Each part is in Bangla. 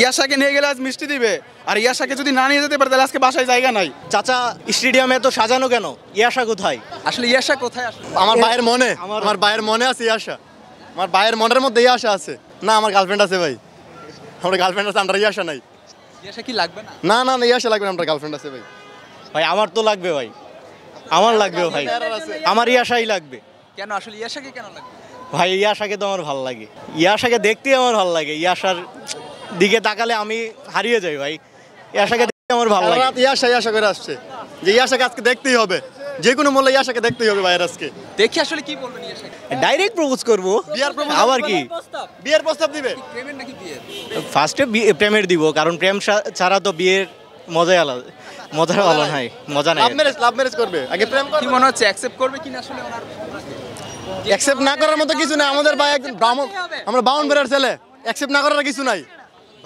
ইয়াশাকে নিয়ে গেলে আজ মিষ্টি দিবে, আর ইয়াশাকে যদি না নিয়ে যেতে পারে তাহলে আজকে বাসায় জায়গা নাই। চাচা স্টেডিয়ামে তো সাজানো কেন? ইয়াশা কোথায়? আসলে ইয়াশা কোথায়? আসলে আমার ভাইয়ের মনে, আমার ভাইয়ের মনে আছে ইয়াশা। আমার ভাইয়ের মনের মধ্যে ইয়াশা আছে। না, আমার গার্লফ্রেন্ড আছে ভাই। আমার গার্লফ্রেন্ড আছে, আমরা ইয়াশা নাই। ইয়াশা কি লাগবে না? না না না, ইয়াশা লাগবে না, আমার গার্লফ্রেন্ড আছে ভাই। ভাই আমার তো লাগবে ভাই, আমার লাগবে ভাই, আমার ইয়াশাই লাগবে। কেন আসলে ইয়াশাকে কেন লাগবে? ভাই ইয়াশাকে তো আমার ভালো লাগে, ইয়াশাকে দেখতেই আমার ভালো লাগে। ইয়াশার দিকে তাকালে আমি হারিয়ে যাই ভাই, ইয়াশাকে দেখতে আমার ভালো লাগে। রাত ইয়াশা ইয়াশা করে আসছে যে ইয়াশাকে আজকে দেখতেই হবে, যে কোনো মূল্যে ইয়াশাকে দেখতেই হবে ভাইয়ের আজকে। দেখি আসলে কি বলবেন ইয়াশাকে? ডাইরেক্ট প্রপোজ করব, বিয়ার প্রপোজ আবার কি বিয়ের প্রস্তাব দিবে? প্রেমের নাকি বিয়ে? ফার্স্টে প্রেমের দিব, কারণ প্রেম ছাড়া তো বিয়ের মজাই আলাদা, মজার আলাদা নাই, মজা নাই। লাভ ম্যারেজ করবে, আগে প্রেম কি করবে। মনে হচ্ছে অ্যাকসেপ্ট করবে কিনা আসলে ওনার? অ্যাকসেপ্ট না করার মতো কিছু নাই। আমাদের ভাই একজন ব্রাহ্মণ, আমরা বাউন বেরার ছেলে, অ্যাকসেপ্ট না করার কিছু নাই।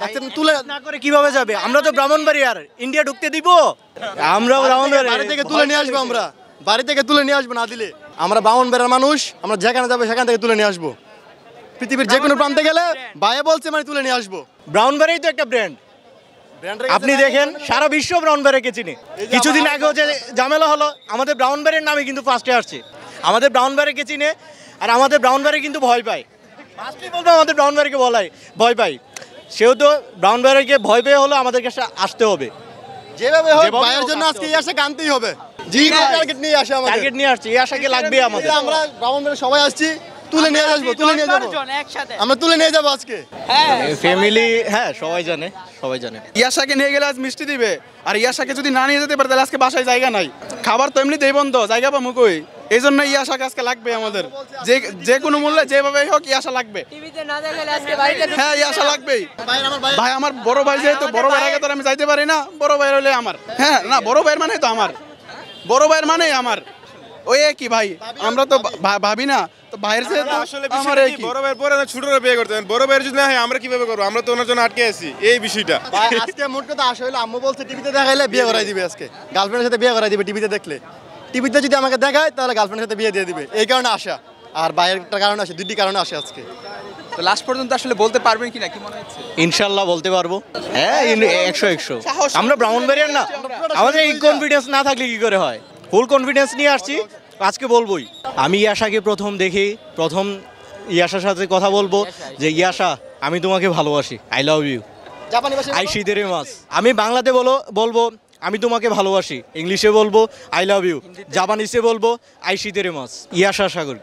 অ্যাকসেপ্ট তুলে না করে কিভাবে যাবে? আমরা তো ব্রাহ্মণবাড়িয়ার, ইন্ডিয়া ঢুকতে দিব? আমরাও বাড়ি থেকে তুলে নিয়ে আসবো, আমরা বাড়ি থেকে তুলে নিয়ে আসবো। না দিলে আমরা বাউন বেরার মানুষ, আমরা যেখানে যাবো সেখান থেকে তুলে নিয়ে আসবো। পৃথিবীর যে কোনো প্রান্তে গেলে ভাইয়া বলছে মানে তুলে নিয়ে আসবো। ব্রাউনবাড়ি তো একটা ব্র্যান্ড, আপনি দেখেন সারা বিশ্ব ব্রাউনবাড়িকে চিনে। কিছুদিন আগেও যে ঝামেলা হলো, আমাদের ব্রাউনবাড়ির নামে কিন্তু ফার্স্টে আসছে। আমাদের ব্রাউনবাড়িকে চিনে, আর আমাদের ব্রাউনবাড়ি কিন্তু ভয় পায়। ফার্স্টে বলবো আমাদের ব্রাউনবাড়িকে ভয় পায়। সেও তো ব্রাউনবাড়িকে ভয় পেয়ে হলো আমাদের কাছে আসতে হবে। যেভাবে হোক ভাইয়ের জন্য আজকে এই আশা আনতেই হবে। জি টার্গেট নিয়ে আসে, আমাদের টার্গেট নিয়ে আসছে, এই আশাকে লাগবে আমাদের। আমরা ব্রাহ্মণ বেরা সবাই আসছি, তুলে নিয়ে আসবো, তুলে নিয়ে যাবো, আমরা তুলে নিয়ে যাবো আজকে। ফ্যামিলি, হ্যাঁ সবাই জানে, সবাই জানে। ইয়াশাকে নিয়ে গেলে আজ মিষ্টি দিবে, আর ইয়াশাকে যদি না নিয়ে যেতে পারে তাহলে আজকে বাসায় জায়গা নাই। খাবার তো এমনিতেই বন্ধ, জায়গা পাবো কই? এই জন্য ইয়াশাকে আজকে লাগবে আমাদের, যে কোনো মূল্যে যেভাবে হোক ইয়াশা লাগবে। হ্যাঁ ইয়াশা লাগবেই ভাই। আমার বড় ভাই, যেহেতু বড় ভাইয়ের আগে তো আমি যাইতে পারি না। বড় ভাইয়ের হলে আমার, হ্যাঁ না, বড় ভাইয়ের মানে তো আমার, বড় ভাইয়ের মানে আমার ওই কি ভাই, আমরা তো ভাবি না তো ভাইয়ের সাথে আসলে বিষয়টা কি, বড় ভাইয়ের পরে ছোটরা বিয়ে করতে বড় ভাইয়ের যদি না হয় আমরা কিভাবে করবো? আমরা তো ওনার জন্য আটকে আছি এই বিষয়টা। ভাই আজকে মোট কথা আসে হলো, আম্মু বলছে টিভিতে দেখাইলে বিয়ে করাই দিবে, আজকে গার্লফ্রেন্ডের সাথে বিয়ে করাই দিবে। টিভিতে দেখলে, টিভিতে যদি আমাকে দেখায় তাহলে গার্লফ্রেন্ডের সাথে বিয়ে দিয়ে দিবে। এই কারণে আসা, আর ভাইয়ের একটা কারণে আসে, দুটি কারণে আসে আজকে। তো লাস্ট পর্যন্ত আসলে বলতে পারবেন কিনা, কি মনে হচ্ছে? ইনশাল্লাহ বলতে পারবো, হ্যাঁ 100। আমরা ব্রাউনবাড়িয়ার না, আমাদের এই কনফিডেন্স না থাকলে কি করে হয়? ফুল কনফিডেন্স নিয়ে আসছি, আজকে বলবোই। আমি ইয়াশাকে প্রথম দেখি, প্রথম ইয়াশার সাথে কথা বলবো যে ইয়াশা আমি তোমাকে ভালোবাসি, আই লাভ ইউ, জাপানি ভাষায় আই শিদেরে মাস। আমি বাংলাতে বলবো আমি তোমাকে ভালোবাসি, ইংলিশে বলবো আই লাভ ইউ, জাপানিসে বলবো আই শিদেরে মাস। ইয়াশা সাগর।